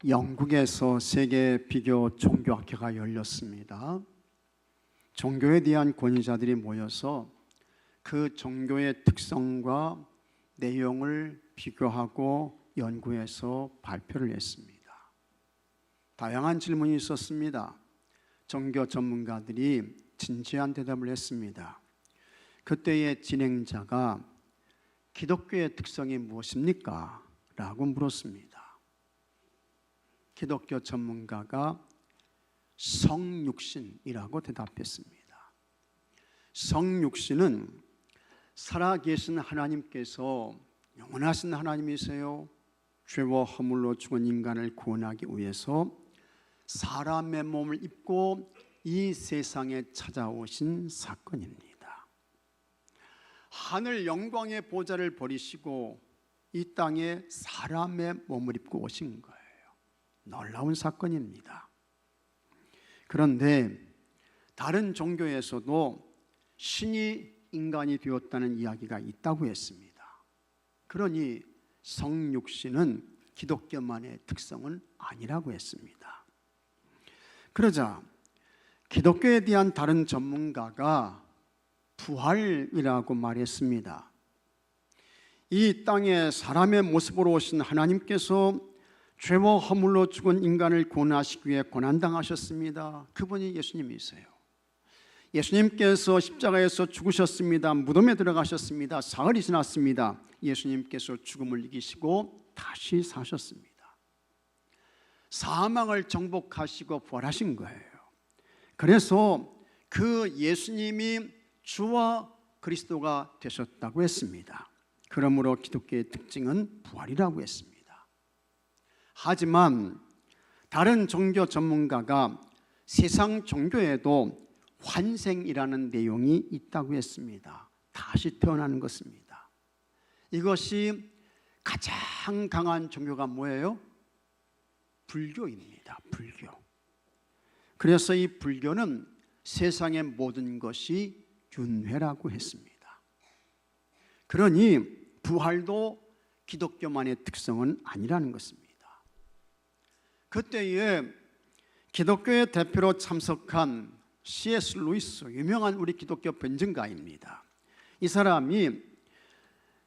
영국에서 세계 비교 종교학회가 열렸습니다. 종교에 대한 권위자들이 모여서 그 종교의 특성과 내용을 비교하고 연구해서 발표를 했습니다. 다양한 질문이 있었습니다. 종교 전문가들이 진지한 대답을 했습니다. 그때의 진행자가 기독교의 특성이 무엇입니까? 라고 물었습니다. 기독교 전문가가 성육신이라고 대답했습니다. 성육신은 살아계신 하나님께서 영원하신 하나님이세요. 죄와 허물로 죽은 인간을 구원하기 위해서 사람의 몸을 입고 이 세상에 찾아오신 사건입니다. 하늘 영광의 보좌를 버리시고 이 땅에 사람의 몸을 입고 오신 거예요. 놀라운 사건입니다. 그런데 다른 종교에서도 신이 인간이 되었다는 이야기가 있다고 했습니다. 그러니 성육신은 기독교만의 특성은 아니라고 했습니다. 그러자 기독교에 대한 다른 전문가가 부활이라고 말했습니다. 이 땅에 사람의 모습으로 오신 하나님께서 죄와 허물로 죽은 인간을 구원하시기 위해 고난당하셨습니다. 그분이 예수님이세요. 예수님께서 십자가에서 죽으셨습니다. 무덤에 들어가셨습니다. 사흘이 지났습니다. 예수님께서 죽음을 이기시고 다시 사셨습니다. 사망을 정복하시고 부활하신 거예요. 그래서 그 예수님이 주와 그리스도가 되셨다고 했습니다. 그러므로 기독교의 특징은 부활이라고 했습니다. 하지만 다른 종교 전문가가 세상 종교에도 환생이라는 내용이 있다고 했습니다. 다시 태어나는 것입니다. 이것이 가장 강한 종교가 뭐예요? 불교입니다. 불교. 그래서 이 불교는 세상의 모든 것이 윤회라고 했습니다. 그러니 부활도 기독교만의 특성은 아니라는 것입니다. 그때에 기독교의 대표로 참석한 C.S. 루이스, 유명한 우리 기독교 변증가입니다. 이 사람이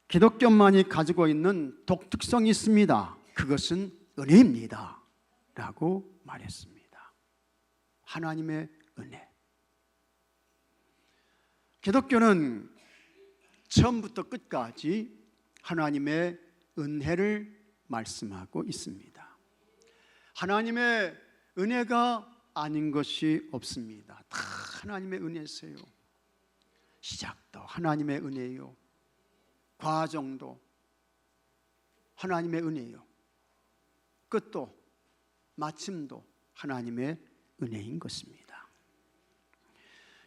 기독교만이 가지고 있는 독특성이 있습니다. 그것은 은혜입니다 라고 말했습니다. 하나님의 은혜. 기독교는 처음부터 끝까지 하나님의 은혜를 말씀하고 있습니다. 하나님의 은혜가 아닌 것이 없습니다. 다 하나님의 은혜세요. 시작도 하나님의 은혜요. 과정도 하나님의 은혜요. 끝도 마침도 하나님의 은혜인 것입니다.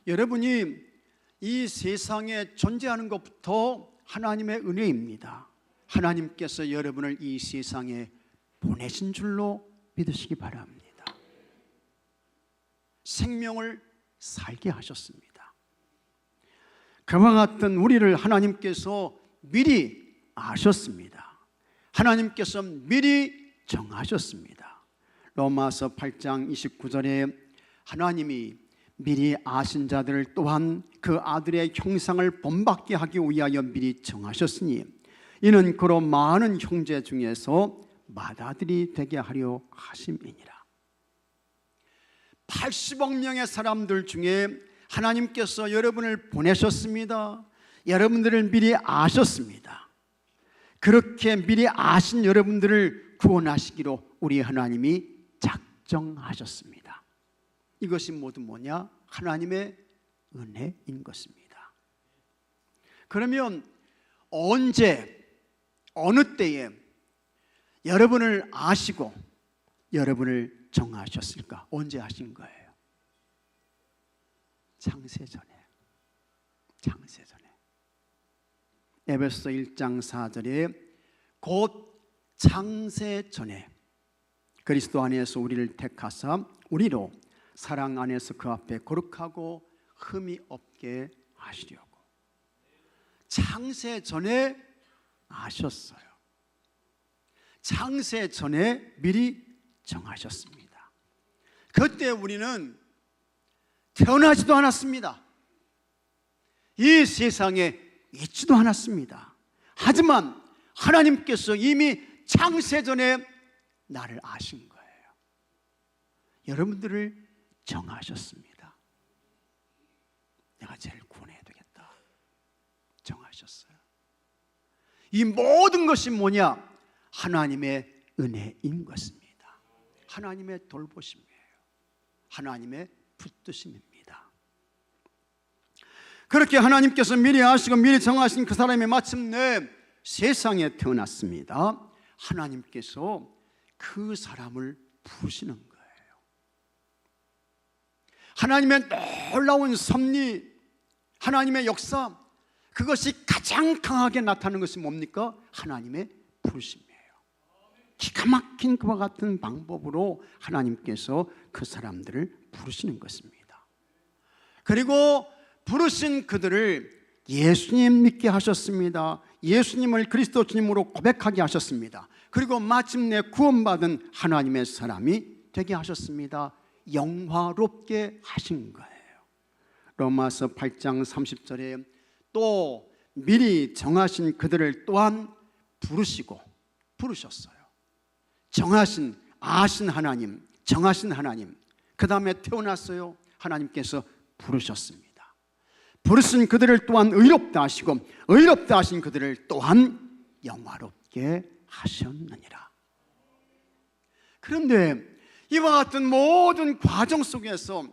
여러분이 이 세상에 존재하는 것부터 하나님의 은혜입니다. 하나님께서 여러분을 이 세상에 보내신 줄로 믿으시기 바랍니다. 생명을 살게 하셨습니다. 그와 같은 우리를 하나님께서 미리 아셨습니다. 하나님께서 미리 정하셨습니다. 로마서 8장 29절에 하나님이 미리 아신 자들을 또한 그 아들의 형상을 본받게 하기 위하여 미리 정하셨으니 이는 그로 많은 형제 중에서 맏아들이 되게 하려 하심이니라. 80억 명의 사람들 중에 하나님께서 여러분을 보내셨습니다. 여러분들을 미리 아셨습니다. 그렇게 미리 아신 여러분들을 구원하시기로 우리 하나님이 작정하셨습니다. 이것이 모두 뭐냐? 하나님의 은혜인 것입니다. 그러면 언제, 어느 때에 여러분을 아시고 여러분을 정하셨을까? 언제 하신 거예요? 창세전에. 창세전에. 에베소 1장 4절에 곧 창세전에 그리스도 안에서 우리를 택하사 우리로 사랑 안에서 그 앞에 거룩하고 흠이 없게 하시려고. 창세전에 아셨어요. 창세 전에 미리 정하셨습니다. 그때 우리는 태어나지도 않았습니다. 이 세상에 있지도 않았습니다. 하지만 하나님께서 이미 창세전에 나를 아신 거예요. 여러분들을 정하셨습니다. 내가 쟤를 구원해야 되겠다 정하셨어요. 이 모든 것이 뭐냐? 하나님의 은혜인 것입니다. 하나님의 돌보심이에요. 하나님의 붙드심입니다. 그렇게 하나님께서 미리 아시고 미리 정하신 그 사람이 마침내 세상에 태어났습니다. 하나님께서 그 사람을 부르시는 거예요. 하나님의 놀라운 섭리, 하나님의 역사, 그것이 가장 강하게 나타나는 것이 뭡니까? 하나님의 부르심이에요. 기가 막힌 그와 같은 방법으로 하나님께서 그 사람들을 부르시는 것입니다. 그리고 부르신 그들을 예수님 믿게 하셨습니다. 예수님을 그리스도 주님으로 고백하게 하셨습니다. 그리고 마침내 구원받은 하나님의 사람이 되게 하셨습니다. 영화롭게 하신 거예요. 로마서 8장 30절에 또 미리 정하신 그들을 또한 부르셨어요. 정하신, 아신 하나님, 정하신 하나님, 그 다음에 태어났어요. 하나님께서 부르셨습니다. 부르신 그들을 또한 의롭다 하시고 의롭다 하신 그들을 또한 영화롭게 하셨느니라. 그런데 이와 같은 모든 과정 속에서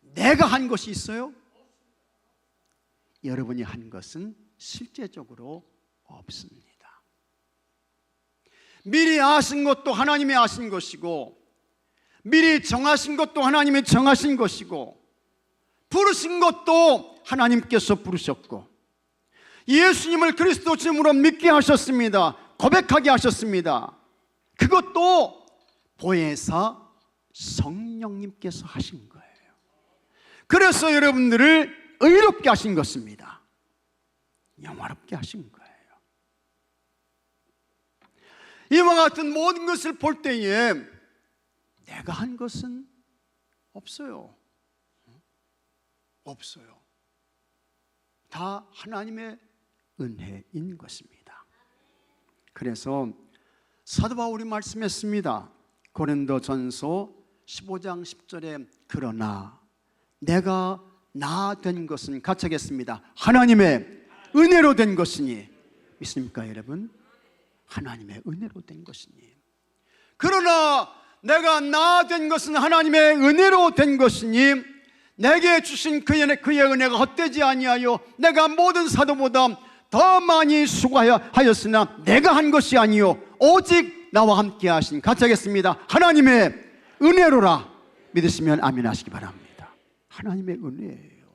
내가 한 것이 있어요? 여러분이 한 것은 실제적으로 없습니다. 미리 아신 것도 하나님이 아신 것이고, 미리 정하신 것도 하나님이 정하신 것이고, 부르신 것도 하나님께서 부르셨고, 예수님을 그리스도 주님으로 믿게 하셨습니다. 고백하게 하셨습니다. 그것도 보혜사 성령님께서 하신 거예요. 그래서 여러분들을 의롭게 하신 것입니다. 영화롭게 하신 거예요. 이와 같은 모든 것을 볼 때에 내가 한 것은 없어요. 없어요. 다 하나님의 은혜인 것입니다. 그래서 사도 바울이 말씀했습니다. 고린도전서 15장 10절에 그러나 내가 나 된 것은 같이 하겠습니다. 하나님의 은혜로 된 것이니. 믿습니까 여러분? 하나님의 은혜로 된 것이니. 그러나 내가 나 된 것은 하나님의 은혜로 된 것이니 내게 주신 그의 은혜가 헛되지 아니하여 내가 모든 사도보다 더 많이 수고하였으나 내가 한 것이 아니요 오직 나와 함께 하신, 같이 하겠습니다. 하나님의 은혜로라. 믿으시면 아멘 하시기 바랍니다. 하나님의 은혜예요.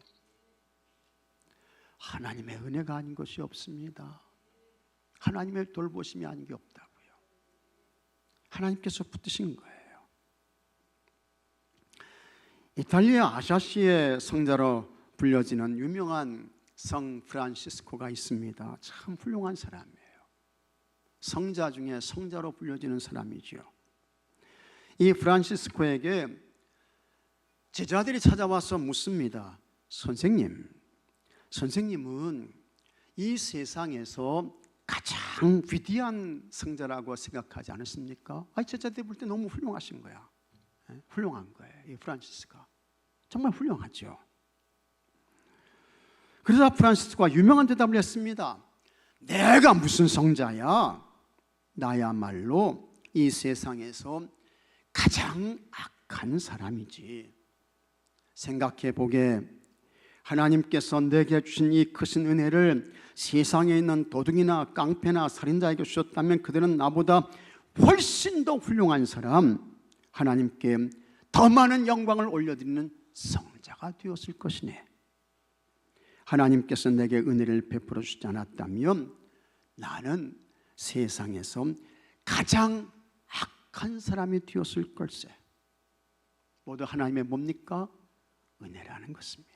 하나님의 은혜가 아닌 것이 없습니다. 하나님의 돌보심이 아닌 게 없다고요. 하나님께서 붙드신 거예요. 이탈리아 아샤시의 성자로 불려지는 유명한 성 프란시스코가 있습니다. 참 훌륭한 사람이에요. 성자 중에 성자로 불려지는 사람이죠. 이 프란시스코에게 제자들이 찾아와서 묻습니다. 선생님은 이 세상에서 가장 위대한 성자라고 생각하지 않으십니까? 제자들이 볼 때 너무 훌륭하신 거야. 훌륭한 거예요. 이 프란시스가 정말 훌륭하죠. 그러자 프란시스코가 유명한 대답을 했습니다. 내가 무슨 성자야? 나야말로 이 세상에서 가장 악한 사람이지. 생각해 보게, 하나님께서 내게 주신 이 크신 은혜를 세상에 있는 도둑이나 깡패나 살인자에게 주셨다면 그들은 나보다 훨씬 더 훌륭한 사람, 하나님께 더 많은 영광을 올려드리는 성자가 되었을 것이네. 하나님께서 내게 은혜를 베풀어 주지 않았다면 나는 세상에서 가장 악한 사람이 되었을 걸세. 모두 하나님의 뭡니까? 은혜라는 것입니다.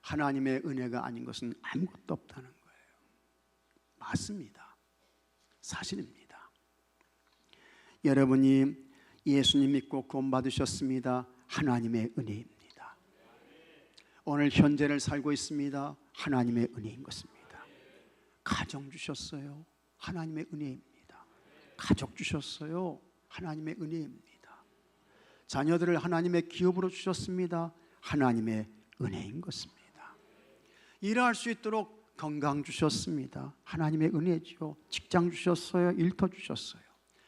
하나님의 은혜가 아닌 것은 아무것도 없다는 거예요. 맞습니다. 사실입니다. 여러분이 예수님 믿고 구원받으셨습니다. 하나님의 은혜입니다. 오늘 현재를 살고 있습니다. 하나님의 은혜인 것입니다. 가정 주셨어요. 하나님의 은혜입니다. 가족 주셨어요. 하나님의 은혜입니다. 자녀들을 하나님의 기업으로 주셨습니다. 하나님의 은혜인 것입니다. 일할 수 있도록 건강 주셨습니다. 하나님의 은혜지요. 직장 주셨어요. 일터 주셨어요.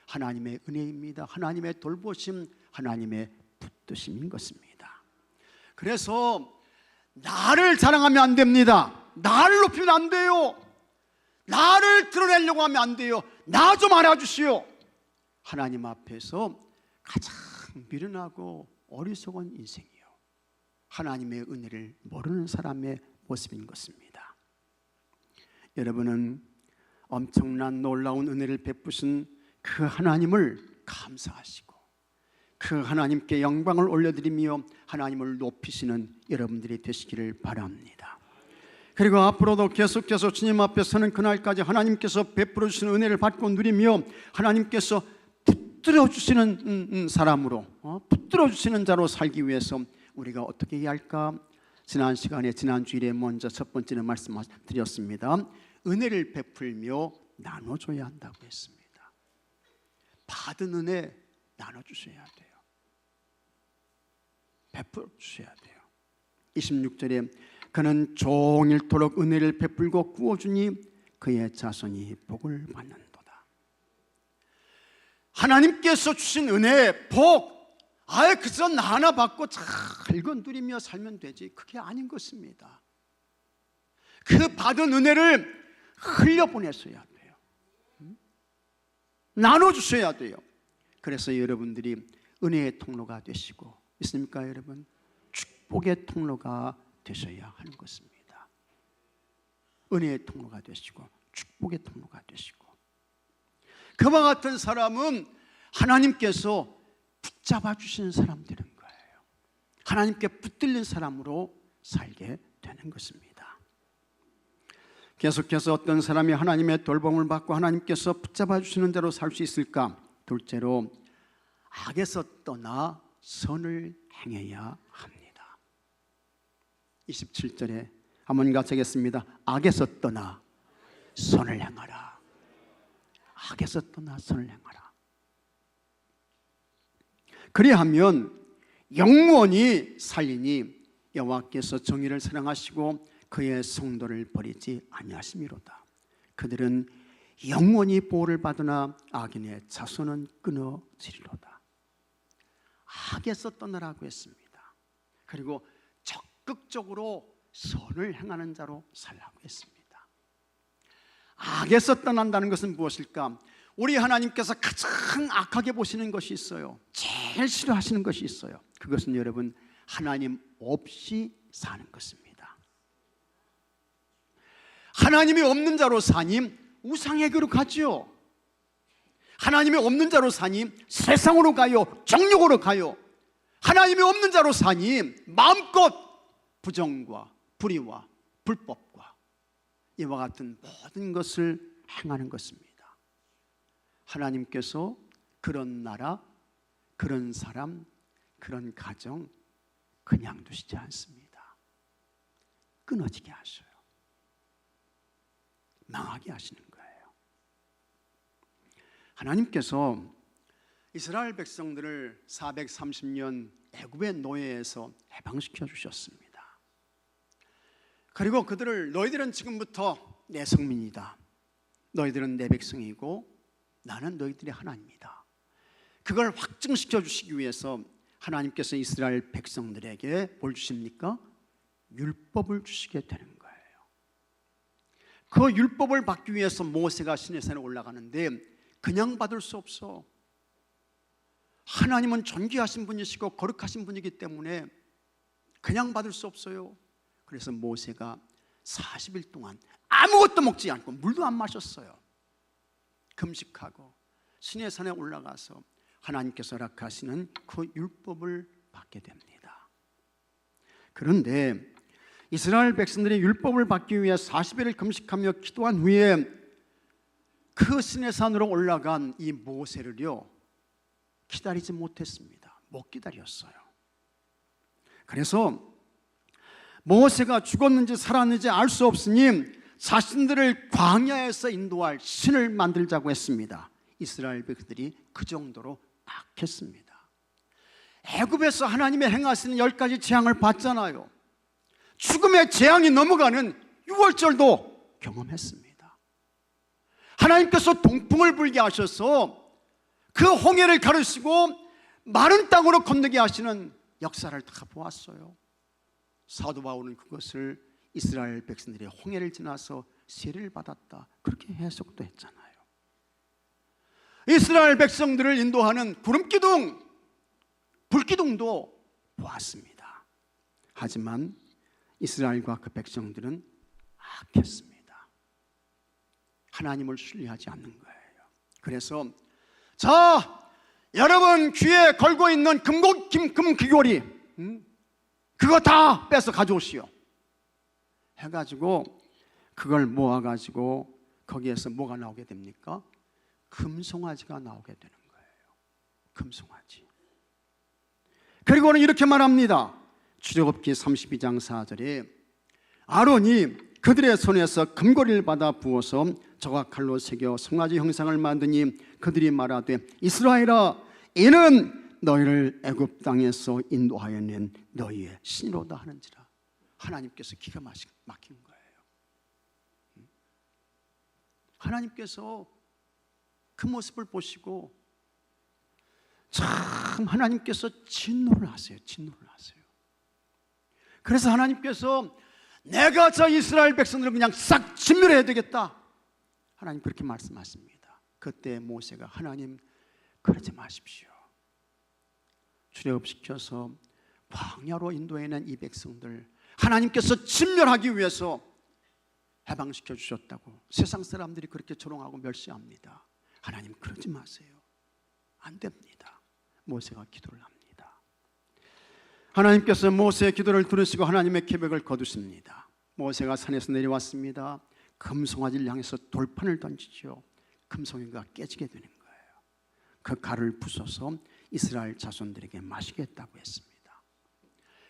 하나님의 은혜입니다. 하나님의 돌보심, 하나님의 붙드심인 것입니다. 그래서 나를 자랑하면 안 됩니다. 나를 높이면 안 돼요. 나를 드러내려고 하면 안 돼요. 나 좀 알아주시오. 하나님 앞에서 가장 미련하고 어리석은 인생이요, 하나님의 은혜를 모르는 사람의 모습인 것입니다. 여러분은 엄청난 놀라운 은혜를 베푸신 그 하나님을 감사하시고 그 하나님께 영광을 올려드리며 하나님을 높이시는 여러분들이 되시기를 바랍니다. 그리고 앞으로도 계속해서 주님 앞에 서는 그날까지 하나님께서 베풀어 주시는 은혜를 받고 누리며 하나님께서 붙들어 주시는 사람으로, 붙들어 주시는 자로 살기 위해서 우리가 어떻게 해야 할까? 지난 시간에, 지난 주일에 먼저 첫 번째는 말씀드렸습니다. 은혜를 베풀며 나눠줘야 한다고 했습니다. 받은 은혜 나눠주셔야 돼요. 베풀어 주셔야 돼요. 26절에 그는 종일토록 은혜를 베풀고 꾸어주니 그의 자손이 복을 받는도다. 하나님께서 주신 은혜, 복, 그저 나 하나 받고 잘 건드리며 살면 되지, 그게 아닌 것입니다. 그 받은 은혜를 흘려보내셔야 돼요. 나눠주셔야 돼요. 그래서 여러분들이 은혜의 통로가 되시고, 있습니까 여러분? 축복의 통로가 되셔야 하는 것입니다. 은혜의 통로가 되시고 축복의 통로가 되시고, 그와 같은 사람은 하나님께서 붙잡아 주시는 사람 되는 거예요. 하나님께 붙들린 사람으로 살게 되는 것입니다. 계속해서 어떤 사람이 하나님의 돌봄을 받고 하나님께서 붙잡아 주시는 대로 살 수 있을까? 둘째로, 악에서 떠나 선을 행해야 합니다. 27절에 한번 같이 하겠습니다. 악에서 떠나 선을 행하라. 악에서 떠나 선을 행하라. 그리하면 영원히 살리니 여호와께서 정의를 사랑하시고 그의 성도를 버리지 아니하심이로다. 그들은 영원히 보호를 받으나 악인의 자손은 끊어지리로다. 악에서 떠나라고 했습니다. 그리고 적극적으로 선을 행하는 자로 살라고 했습니다. 악에서 떠난다는 것은 무엇일까? 우리 하나님께서 가장 악하게 보시는 것이 있어요. 제일 싫어하시는 것이 있어요. 그것은 여러분, 하나님 없이 사는 것입니다. 하나님이 없는 자로 사니 우상에게로 가죠. 하나님이 없는 자로 사니 세상으로 가요. 정욕으로 가요. 하나님이 없는 자로 사니 마음껏 부정과 불의와 불법과 이와 같은 모든 것을 행하는 것입니다. 하나님께서 그런 나라, 그런 사람, 그런 가정 그냥 두시지 않습니다. 끊어지게 하셔요. 망하게 하시는 거예요. 하나님께서 이스라엘 백성들을 430년 애굽의 노예에서 해방시켜 주셨습니다. 그리고 그들을, 너희들은 지금부터 내 성민이다. 너희들은 내 백성이고 나는 너희들의 하나님이다. 그걸 확증시켜 주시기 위해서 하나님께서 이스라엘 백성들에게 뭘 주십니까? 율법을 주시게 되는 거예요. 그 율법을 받기 위해서 모세가 시내산에 올라가는데 그냥 받을 수 없어. 하나님은 존귀하신 분이시고 거룩하신 분이기 때문에 그냥 받을 수 없어요. 그래서 모세가 40일 동안 아무것도 먹지 않고 물도 안 마셨어요. 금식하고 시내산에 올라가서 하나님께서 허락하시는 그 율법을 받게 됩니다. 그런데 이스라엘 백성들이 율법을 받기 위해 40일을 금식하며 기도한 후에 그 시내산으로 올라간 이 모세를요, 기다리지 못했습니다. 못 기다렸어요. 그래서 모세가 죽었는지 살았는지 알 수 없으니 자신들을 광야에서 인도할 신을 만들자고 했습니다. 이스라엘 백성들이 그 정도로 악했습니다. 애굽에서 하나님의 행하시는 10가지 재앙을 봤잖아요. 죽음의 재앙이 넘어가는 유월절도 경험했습니다. 하나님께서 동풍을 불게 하셔서 그 홍해를 가르시고 마른 땅으로 건너게 하시는 역사를 다 보았어요. 사도 바울은 그것을 이스라엘 백성들이 홍해를 지나서 세례를 받았다, 그렇게 해석도 했잖아요. 이스라엘 백성들을 인도하는 구름기둥, 불기둥도 보았습니다. 하지만 이스라엘과 그 백성들은 악했습니다. 하나님을 신뢰하지 않는 거예요. 그래서 자, 여러분 귀에 걸고 있는 금귀걸이 그거 다 뺏어 가져오시오 해가지고 그걸 모아가지고 거기에서 뭐가 나오게 됩니까? 금송아지가 나오게 되는 거예요. 금송아지. 그리고는 이렇게 말합니다. 출애굽기 32장 4절에 아론이 그들의 손에서 금고리를 받아 부어서 저가 칼로 새겨 송아지 형상을 만드니 그들이 말하되 이스라엘아, 이는 너희를 애굽 땅에서 인도하여 낸 너희의 신이로다 하는지라. 하나님께서 기가 막힌 거예요. 하나님께서 그 모습을 보시고 참 하나님께서 진노를 하세요. 진노를 하세요. 그래서 하나님께서 내가 저 이스라엘 백성들을 그냥 싹 진멸해야 되겠다, 하나님 그렇게 말씀하십니다. 그때 모세가 하나님 그러지 마십시오. 출애굽시켜서 광야로 인도해낸 이 백성들 하나님께서 진멸하기 위해서 해방시켜 주셨다고 세상 사람들이 그렇게 조롱하고 멸시합니다. 하나님 그러지 마세요. 안 됩니다. 모세가 기도를 합니다. 하나님께서 모세의 기도를 들으시고 하나님의 계획을 거두십니다. 모세가 산에서 내려왔습니다. 금송아지를 향해서 돌판을 던지죠. 금송이가 깨지게 되는 거예요. 그 가루를 부숴서 이스라엘 자손들에게 마시겠다고 했습니다.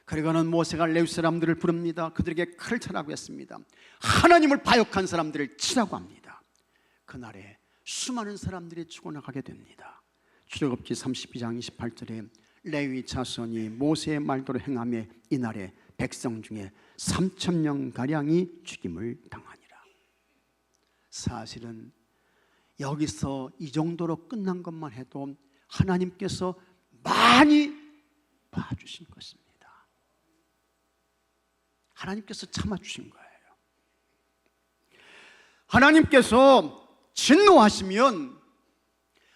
그리고는 모세가 레위 사람들을 부릅니다. 그들에게 칼을 차라고 했습니다. 하나님을 바역한 사람들을 치라고 합니다. 그날에 수많은 사람들이 죽어나가게 됩니다. 출애굽기 32장 28절에 레위 자손이 모세의 말대로 행하며 이날에 백성 중에 3,000명가량이 죽임을 당하니라. 사실은 여기서 이 정도로 끝난 것만 해도 하나님께서 많이 봐주신 것입니다. 하나님께서 참아주신 거예요. 하나님께서 진노하시면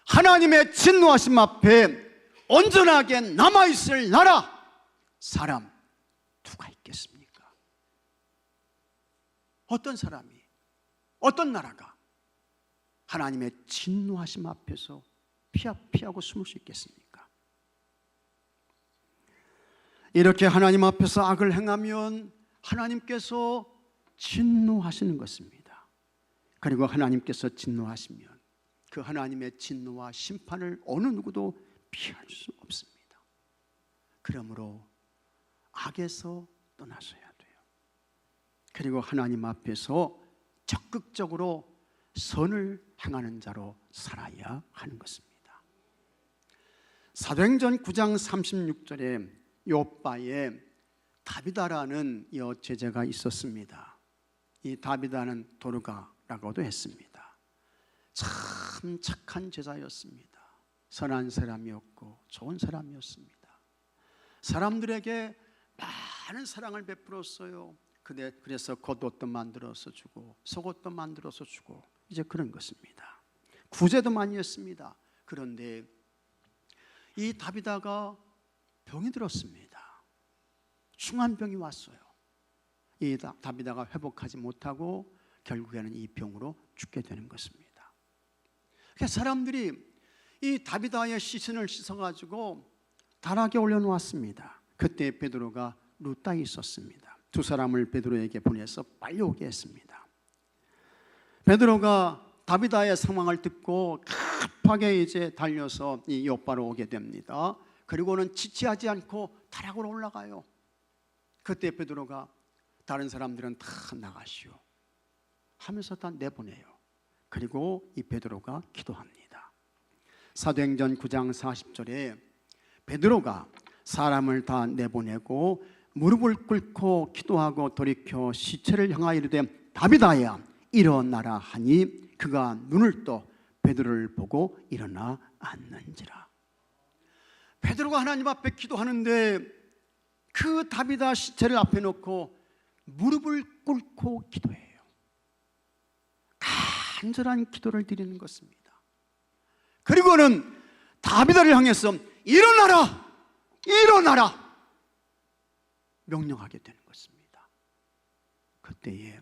하나님의 진노하심 앞에 온전하게 남아있을 나라, 사람 누가 있겠습니까? 어떤 사람이, 어떤 나라가 하나님의 진노하심 앞에서 피하고 숨을 수 있겠습니까? 이렇게 하나님 앞에서 악을 행하면 하나님께서 진노하시는 것입니다. 그리고 하나님께서 진노하시면 그 하나님의 진노와 심판을 어느 누구도 피할 수 없습니다. 그러므로 악에서 떠나셔야 돼요. 그리고 하나님 앞에서 적극적으로 선을 행하는 자로 살아야 하는 것입니다. 사도행전 9장 36절에 요바에 다비다라는 여제자가 있었습니다. 이 다비다는 도르가라고도 했습니다. 참 착한 제자였습니다. 선한 사람이었고 좋은 사람이었습니다. 사람들에게 많은 사랑을 베풀었어요. 그래서 겉옷도 만들어서 주고 속옷도 만들어서 주고 이제 그런 것입니다. 구제도 많이 했습니다. 그런데 이 다비다가 병이 들었습니다. 중환병이 왔어요. 이 다비다가 회복하지 못하고 결국에는 이 병으로 죽게 되는 것입니다. 그래서 사람들이 이 다비다의 시신을 씻어가지고 다락에 올려놓았습니다. 그때 베드로가 루따에 있었습니다. 두 사람을 베드로에게 보내서 빨리 오게 했습니다. 베드로가 다비다의 상황을 듣고 급하게 이제 달려서 이 요바로 오게 됩니다. 그리고는 지체하지 않고 다락으로 올라가요. 그때 베드로가 다른 사람들은 다 나가시오 하면서 다 내보내요. 그리고 이 베드로가 기도합니다. 사도행전 9장 40절에 베드로가 사람을 다 내보내고 무릎을 꿇고 기도하고 돌이켜 시체를 향하여 이르되 다비다야 일어나라 하니 그가 눈을 떠 베드로를 보고 일어나 앉는지라. 베드로가 하나님 앞에 기도하는데 그 다비다 시체를 앞에 놓고 무릎을 꿇고 기도해요. 간절한 기도를 드리는 것입니다. 그리고는 다비다를 향해서 일어나라! 일어나라! 명령하게 되는 것입니다. 그때에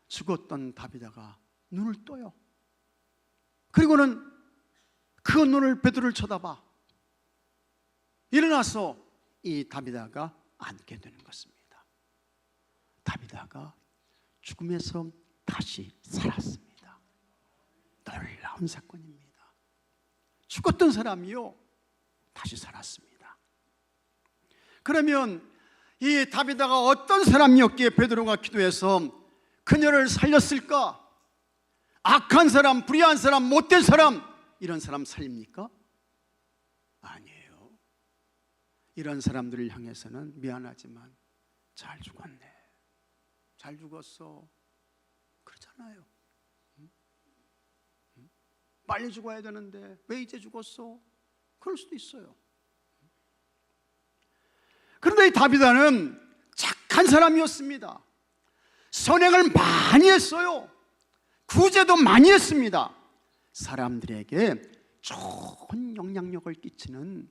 죽었던 다비다가 눈을 떠요. 그리고는 그 눈을 베드로를 쳐다봐 일어나서 이 다비다가 앉게 되는 것입니다. 다비다가 죽음에서 다시 살았습니다. 놀라운 사건입니다. 죽었던 사람이요 다시 살았습니다. 그러면 이 다비다가 어떤 사람이었기에 베드로가 기도해서 그녀를 살렸을까? 악한 사람, 불의한 사람, 못된 사람, 이런 사람 살립니까? 아니에요. 이런 사람들을 향해서는 미안하지만 잘 죽었네, 잘 죽었어, 그렇잖아요. 빨리 죽어야 되는데 왜 이제 죽었어? 그럴 수도 있어요. 그런데 이 다비다는 착한 사람이었습니다. 선행을 많이 했어요. 구제도 많이 했습니다. 사람들에게 좋은 영향력을 끼치는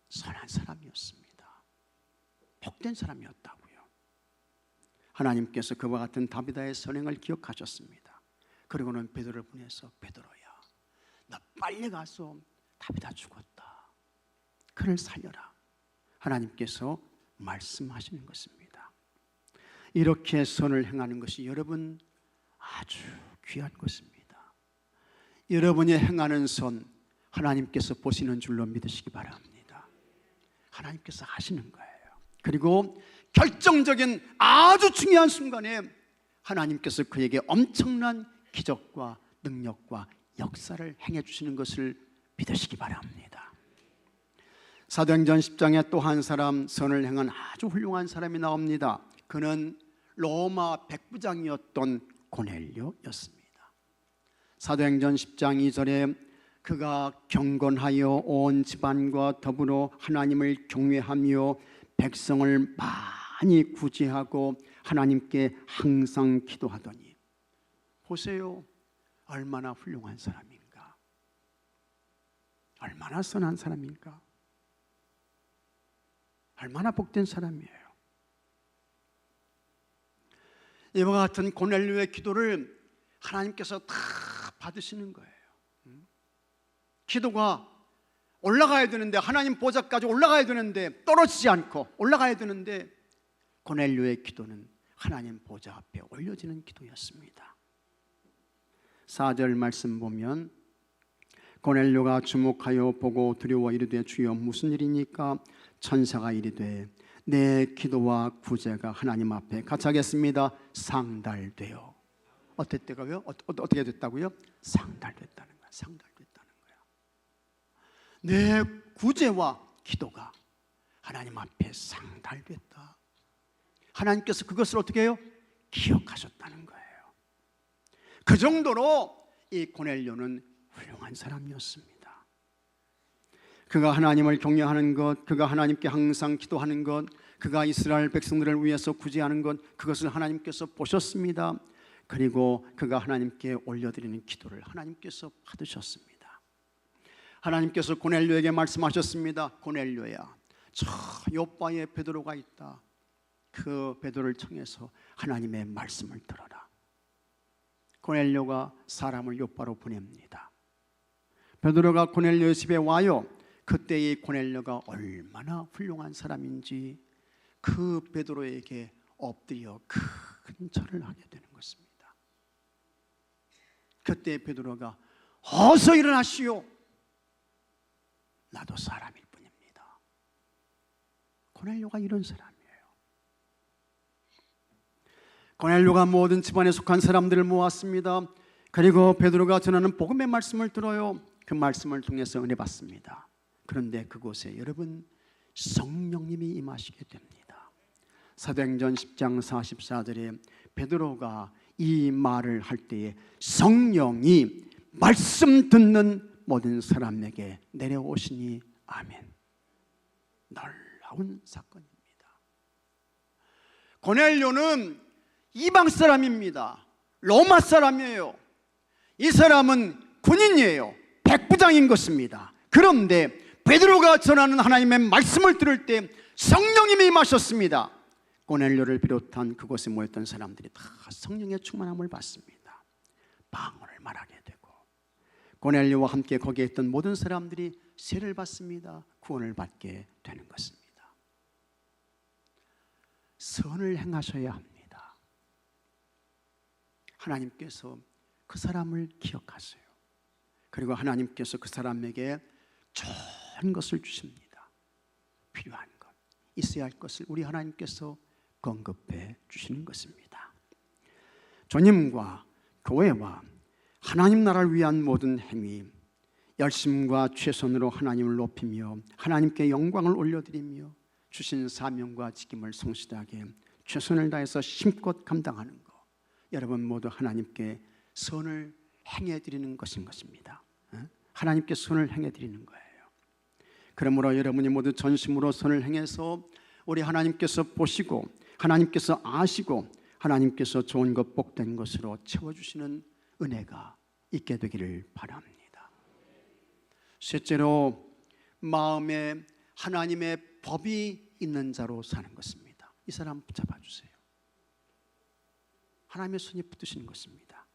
선한 사람이었습니다. 복된 사람이었다고요. 하나님께서 그와 같은 다비다의 선행을 기억하셨습니다. 그리고는 베드로를 보내서 베드로야, 너 빨리 가서 다비다 죽었다, 그를 살려라. 하나님께서 말씀하시는 것입니다. 이렇게 선을 행하는 것이 여러분 아주 귀한 것입니다. 여러분이 행하는 선 하나님께서 보시는 줄로 믿으시기 바랍니다. 하나님께서 하시는 거예요. 그리고 결정적인 아주 중요한 순간에 하나님께서 그에게 엄청난 기적과 능력과 역사를 행해 주시는 것을 믿으시기 바랍니다. 사도행전 10장에 또 한 사람, 선을 행한 아주 훌륭한 사람이 나옵니다. 그는 로마 백부장이었던 고넬료였습니다. 사도행전 10장 2절에 그가 경건하여 온 집안과 더불어 하나님을 경외하며 백성을 많이 구제하고 하나님께 항상 기도하더니, 보세요, 얼마나 훌륭한 사람인가, 얼마나 선한 사람인가, 얼마나 복된 사람이에요. 이와 같은 고넬료의 기도를 하나님께서 다 받으시는 거예요. 기도가 올라가야 되는데, 하나님 보좌까지 올라가야 되는데 떨어지지 않고 올라가야 되는데, 고넬료의 기도는 하나님 보좌 앞에 올려지는 기도였습니다. 4절 말씀 보면 고넬료가 주목하여 보고 두려워 이르되 주여 무슨 일이니까? 천사가 이르되 내 기도와 구제가 하나님 앞에 같이 하겠습니다. 상달되어. 어땠다고요? 어떻게 됐다고요? 상달됐다는 거야. 상달됐다는 거야. 내 구제와 기도가 하나님 앞에 상달됐다. 하나님께서 그것을 어떻게 해요? 기억하셨다는 거예요. 그 정도로 이 고넬료는 훌륭한 사람이었습니다. 그가 하나님을 경외하는 것, 그가 하나님께 항상 기도하는 것, 그가 이스라엘 백성들을 위해서 구제하는 것, 그것을 하나님께서 보셨습니다. 그리고 그가 하나님께 올려드리는 기도를 하나님께서 받으셨습니다. 하나님께서 고넬료에게 말씀하셨습니다. 고넬료야, 저 요바에 베드로가 있다. 그 베드로를 청해서 하나님의 말씀을 들어라. 고넬료가 사람을 요바로 보냅니다. 베드로가 고넬료의 집에 와요. 그때 이 고넬료가 얼마나 훌륭한 사람인지 그 베드로에게 엎드려 큰 절을 하게 되는 것입니다. 그때 베드로가 어서 일어나시오. 나도 사람일 뿐입니다. 고넬료가 이런 사람이에요. 고넬료가 모든 집안에 속한 사람들을 모았습니다. 그리고 베드로가 전하는 복음의 말씀을 들어요. 그 말씀을 통해서 은혜 받습니다. 그런데 그곳에 여러분, 성령님이 임하시게 됩니다. 사도행전 10장 44절에 베드로가 이 말을 할 때에 성령이 말씀 듣는 모든 사람에게 내려오시니 아멘. 놀라운 사건입니다. 고넬료는 이방 사람입니다. 로마 사람이에요. 이 사람은 군인이에요. 백부장인 것입니다. 그런데 베드로가 전하는 하나님의 말씀을 들을 때 성령님이 임하셨습니다. 고넬료를 비롯한 그곳에 모였던 사람들이 다 성령의 충만함을 받습니다. 방언을 말하게 되고, 고넬료와 함께 거기에 있던 모든 사람들이 세를 받습니다. 구원을 받게 되는 것입니다. 선을 행하셔야 합니다. 하나님께서 그 사람을 기억하세요. 그리고 하나님께서 그 사람에게 좋은 것을 주십니다. 필요한 것, 있어야 할 것을 우리 하나님께서 공급해 주시는 것입니다. 주님과 교회와 하나님 나라를 위한 모든 행위, 열심과 최선으로 하나님을 높이며 하나님께 영광을 올려드리며 주신 사명과 직임을 성실하게 최선을 다해서 힘껏 감당하는 것, 여러분 모두 하나님께 선을 행해드리는 것인 것입니다. 하나님께 선을 행해드리는 거예요. 그러므로 여러분이 모두 전심으로 선을 행해서 우리 하나님께서 보시고 하나님께서 아시고 하나님께서 좋은 것 복된 것으로 채워주시는 은혜가 있게 되기를 바랍니다. 셋째로, 마음에 하나님의 법이 있는 자로 사는 것입니다. 이 사람 붙잡아 주세요. 하나님의 손이 붙으시는 것입니다.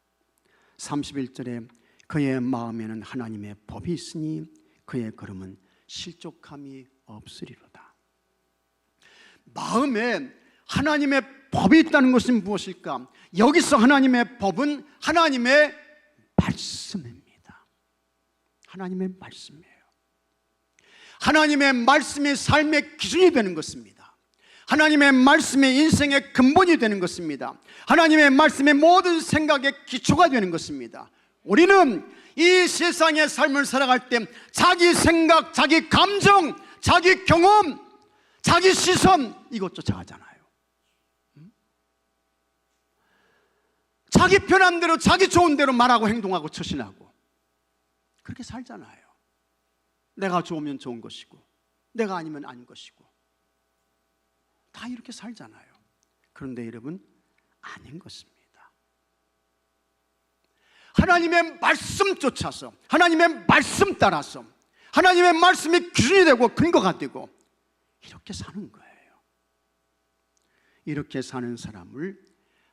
31절에 그의 마음에는 하나님의 법이 있으니 그의 걸음은 실족함이 없으리로다. 마음에 하나님의 법이 있다는 것은 무엇일까? 여기서 하나님의 법은 하나님의 말씀입니다. 하나님의 말씀이에요. 하나님의 말씀이 삶의 기준이 되는 것입니다. 하나님의 말씀이 인생의 근본이 되는 것입니다. 하나님의 말씀이 모든 생각의 기초가 되는 것입니다. 우리는 이 세상의 삶을 살아갈 때 자기 생각, 자기 감정, 자기 경험, 자기 시선, 이것 쫓아가잖아요. 자기 편한 대로, 자기 좋은 대로 말하고 행동하고 처신하고 그렇게 살잖아요. 내가 좋으면 좋은 것이고 내가 아니면 아닌 것이고 다 이렇게 살잖아요. 그런데 여러분, 아닌 것입니다. 하나님의 말씀 쫓아서, 하나님의 말씀 따라서, 하나님의 말씀이 기준이 되고 근거가 되고 이렇게 사는 거예요. 이렇게 사는 사람을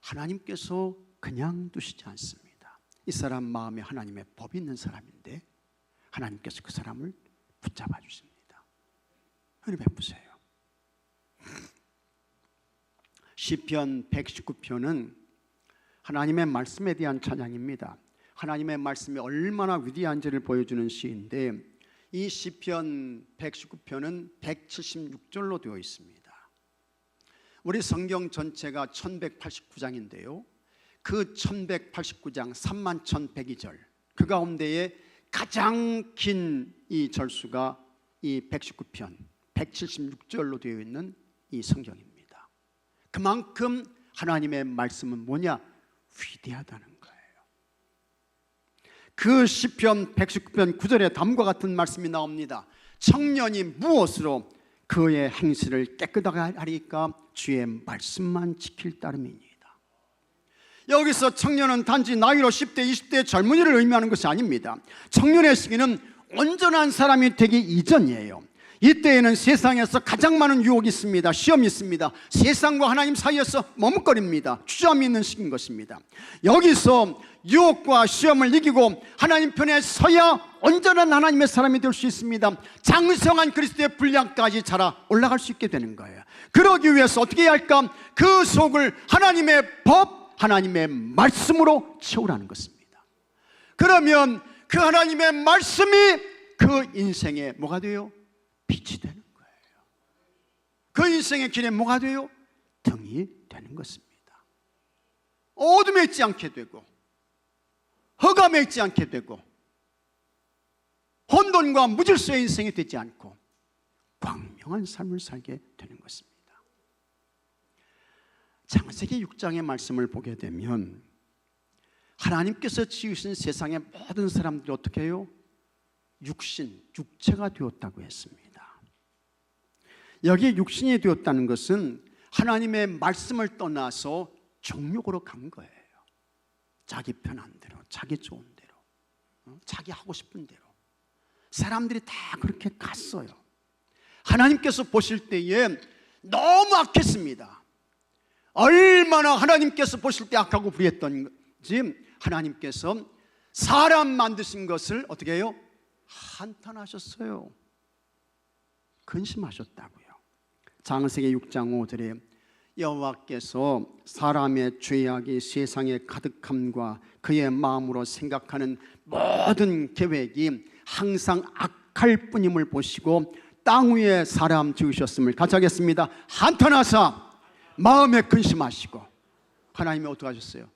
하나님께서 그냥 두시지 않습니다. 이 사람 마음에 하나님의 법이 있는 사람인데 하나님께서 그 사람을 붙잡아 주십니다. 은혜 베푸세요. 시편 119편은 하나님의 말씀에 대한 찬양입니다. 하나님의 말씀이 얼마나 위대한지를 보여주는 시인데, 이 시편 119편은 176절로 되어 있습니다. 우리 성경 전체가 1189장인데요 그 1189장 31,102절, 그 가운데에 가장 긴 이 절수가 이 119편 176절로 되어 있는 이 성경입니다. 그만큼 하나님의 말씀은 뭐냐? 위대하다는 거예요. 그 시편 119편 9절에 다음과 같은 말씀이 나옵니다. 청년이 무엇으로 그의 행실을 깨끗하게 하리까? 주의 말씀만 지킬 따름이니이다. 여기서 청년은 단지 나이로 10대, 20대 젊은이를 의미하는 것이 아닙니다. 청년의 시기는 온전한 사람이 되기 이전이에요. 이때에는 세상에서 가장 많은 유혹이 있습니다. 시험이 있습니다. 세상과 하나님 사이에서 머뭇거립니다. 주저함이 있는 시기인 것입니다. 여기서 유혹과 시험을 이기고 하나님 편에 서야 온전한 하나님의 사람이 될 수 있습니다. 장성한 그리스도의 분량까지 자라 올라갈 수 있게 되는 거예요. 그러기 위해서 어떻게 해야 할까? 그 속을 하나님의 법, 하나님의 말씀으로 채우라는 것입니다. 그러면 그 하나님의 말씀이 그 인생에 뭐가 돼요? 빛이 되는 거예요. 그 인생의 길에 뭐가 돼요? 등이 되는 것입니다. 어둠에 있지 않게 되고 흑암에 있지 않게 되고 혼돈과 무질서의 인생이 되지 않고 광명한 삶을 살게 되는 것입니다. 창세기 6장의 말씀을 보게 되면 하나님께서 지으신 세상의 모든 사람들이 어떻게 해요? 육체가 되었다고 했습니다. 여기에 육신이 되었다는 것은 하나님의 말씀을 떠나서 정욕으로 간 거예요. 자기 편한 대로, 자기 좋은 대로, 자기 하고 싶은 대로 사람들이 다 그렇게 갔어요. 하나님께서 보실 때에 너무 악했습니다. 얼마나 하나님께서 보실 때 악하고 불의했던지 하나님께서 사람 만드신 것을 어떻게 해요? 한탄하셨어요. 근심하셨다고요. 창세기 6장 5절에 여호와께서 사람의 죄악이 세상에 가득함과 그의 마음으로 생각하는 모든 계획이 항상 악할 뿐임을 보시고 땅 위에 사람 지으셨음을 같이 하겠습니다. 한탄하사 마음에 근심하시고. 하나님이 어떻게 하셨어요?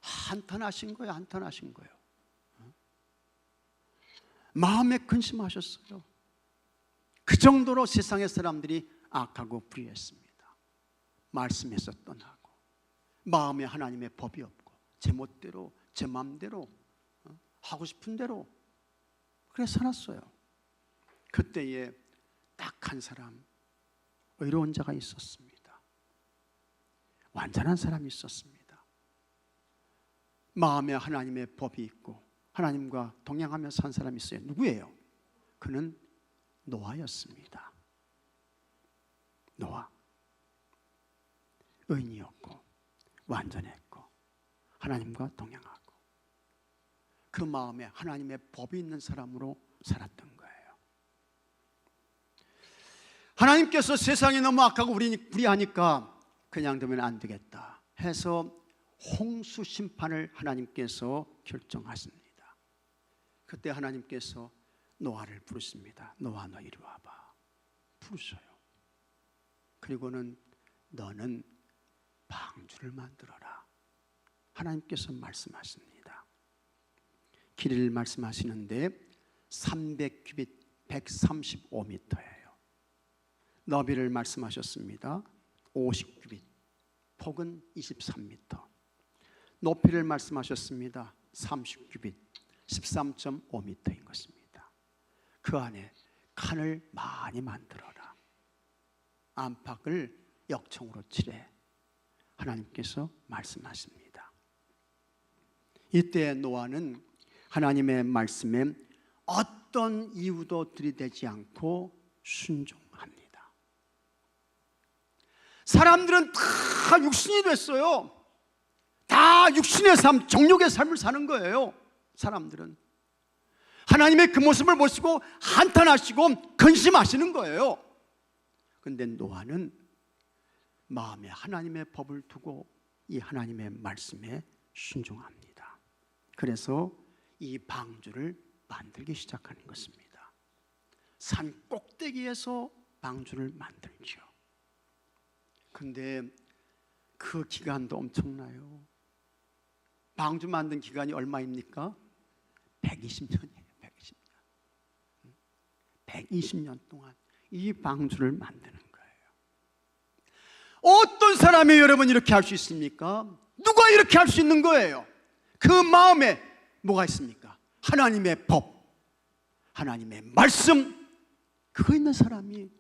한탄하신 거예요. 한탄하신 거예요. 마음에 근심하셨어요. 그 정도로 세상의 사람들이 악하고 불의했습니다. 말씀에서 떠나고 마음에 하나님의 법이 없고 제 멋대로 제 마음대로 하고 싶은 대로 그래 살았어요. 그때에 딱 한 사람 의로운 자가 있었습니다. 완전한 사람이 있었습니다. 마음에 하나님의 법이 있고 하나님과 동행하며 산 사람이 있어요. 누구예요? 그는 노아였습니다. 노아. 의인이었고 완전했고 하나님과 동행하고 그 마음에 하나님의 법이 있는 사람으로 살았던 거예요. 하나님께서 세상이 너무 악하고 불의하니까 그냥 두면 안 되겠다 해서 홍수 심판을 하나님께서 결정하십니다. 그때 하나님께서 노아를 부르십니다. 노아, 너 이리 와봐. 부르셔요. 그리고는 너는 방주를 만들어라. 하나님께서 말씀하십니다. 길이를 말씀하시는데 300규빗 135m예요. 너비를 말씀하셨습니다. 50규빗, 폭은 23m. 높이를 말씀하셨습니다. 30규빗, 13.5m인 것입니다. 그 안에 칸을 많이 만들어라. 안팎을 역청으로 칠해. 하나님께서 말씀하십니다. 이때 노아는 하나님의 말씀에 어떤 이유도 들이대지 않고 순종합니다. 사람들은 다 육신이 됐어요. 다 육신의 삶, 정욕의 삶을 사는 거예요. 사람들은 하나님의 그 모습을 보시고 한탄하시고 근심하시는 거예요. 그런데 노아는 마음에 하나님의 법을 두고 이 하나님의 말씀에 순종합니다. 그래서 이 방주를 만들기 시작하는 것입니다. 산 꼭대기에서 방주를 만들죠. 그런데 그 기간도 엄청나요. 방주 만든 기간이 얼마입니까? 120년이에요. 120년 동안 이 방주를 만드는 거예요. 어떤 사람이 여러분 이렇게 할 수 있습니까? 누가 이렇게 할 수 있는 거예요? 그 마음에 뭐가 있습니까? 하나님의 법, 하나님의 말씀, 그거 있는 사람이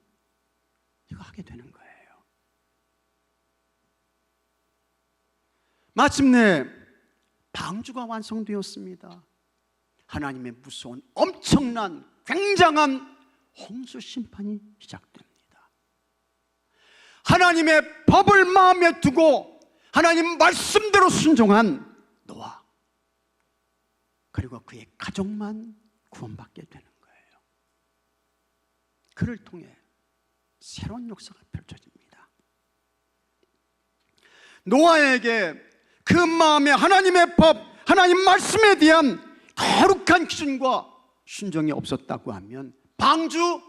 이거 하게 되는 거예요. 마침내 방주가 완성되었습니다. 하나님의 무서운 엄청난 굉장한 홍수 심판이 시작됩니다. 하나님의 법을 마음에 두고 하나님 말씀대로 순종한 노아, 그리고 그의 가족만 구원받게 되는 거예요. 그를 통해 새로운 역사가 펼쳐집니다. 노아에게 그 마음에 하나님의 법, 하나님 말씀에 대한 거룩한 기준과 순종이 없었다고 하면 방주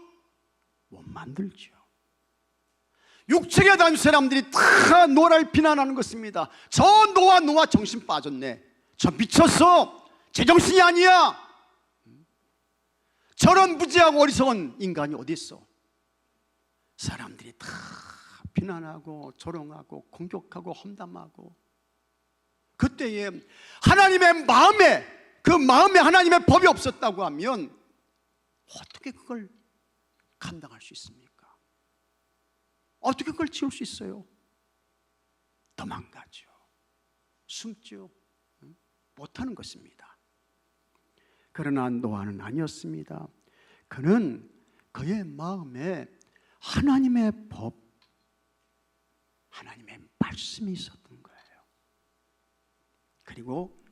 못 만들죠. 육체에 다니는 사람들이 다 노아를 비난하는 것입니다. 저 노아 정신 빠졌네. 저 미쳤어. 제정신이 아니야. 저런 무지하고 어리석은 인간이 어디 있어? 사람들이 다 비난하고 조롱하고 공격하고 험담하고, 그때에 하나님의 마음에 하나님의 법이 없었다고 하면 어떻게 그걸 감당할 수 있습니까? 어떻게 그걸 지울 수 있어요? 도망가죠. 숨죠. 못하는 것입니다. 그러나 노아는 아니었습니다. 그는 그의 마음에 하나님의 법, 하나님의 말씀이 있었던 거예요. 그리고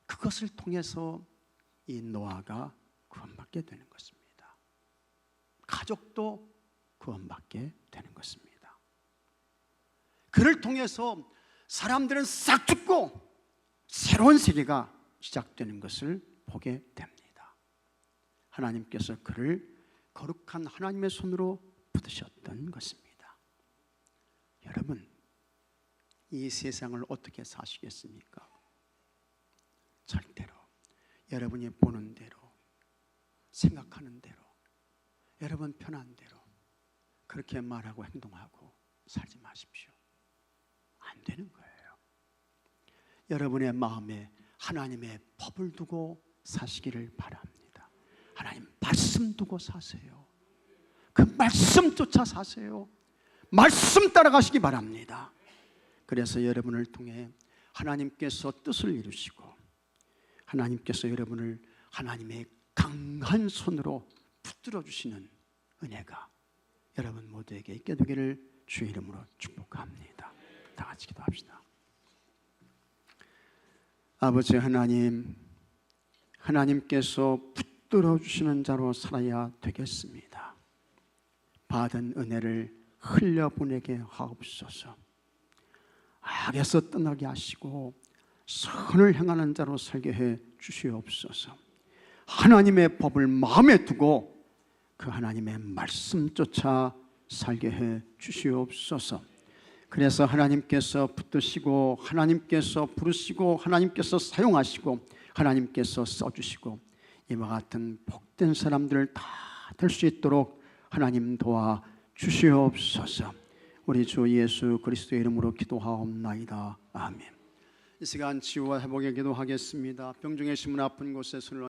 그것을 통해서 이 노아가 구원받게 되는 것입니다. 가족도 구원받게 되는 것입니다. 그를 통해서 사람들은 싹 죽고 새로운 세계가 시작되는 것을 보게 됩니다. 하나님께서 그를 거룩한 하나님의 손으로 붙드셨던 것입니다. 여러분, 이 세상을 어떻게 사시겠습니까? 절대로 여러분이 보는 대로, 생각하는 대로, 여러분 편한 대로 그렇게 말하고 행동하고 살지 마십시오. 안 되는 거예요. 여러분의 마음에 하나님의 법을 두고 사시기를 바랍니다. 하나님 말씀 두고 사세요. 그 말씀 쫓아 사세요. 말씀 따라가시기 바랍니다. 그래서 여러분을 통해 하나님께서 뜻을 이루시고, 하나님께서 여러분을 하나님의 강한 손으로 붙들어 주시는 은혜가 여러분 모두에게 있게 되기를 주의 이름으로 축복합니다. 다 같이 기도합시다. 아버지 하나님, 하나님께서 붙들어 주시는 자로 살아야 되겠습니다. 받은 은혜를 흘려보내게 하옵소서. 악에서 떠나게 하시고 선을 행하는 자로 살게 해 주시옵소서. 하나님의 법을 마음에 두고 그 하나님의 말씀 쫓아 살게 해 주시옵소서. 그래서 하나님께서 붙드시고, 하나님께서 부르시고, 하나님께서 사용하시고, 하나님께서 써주시고, 이와 같은 복된 사람들 다 될 수 있도록 하나님 도와 주시옵소서. 우리 주 예수 그리스도의 이름으로 기도하옵나이다. 아멘. 이 시간 치유와 회복의 기도하겠습니다. 병중에 심은 아픈 곳에 손을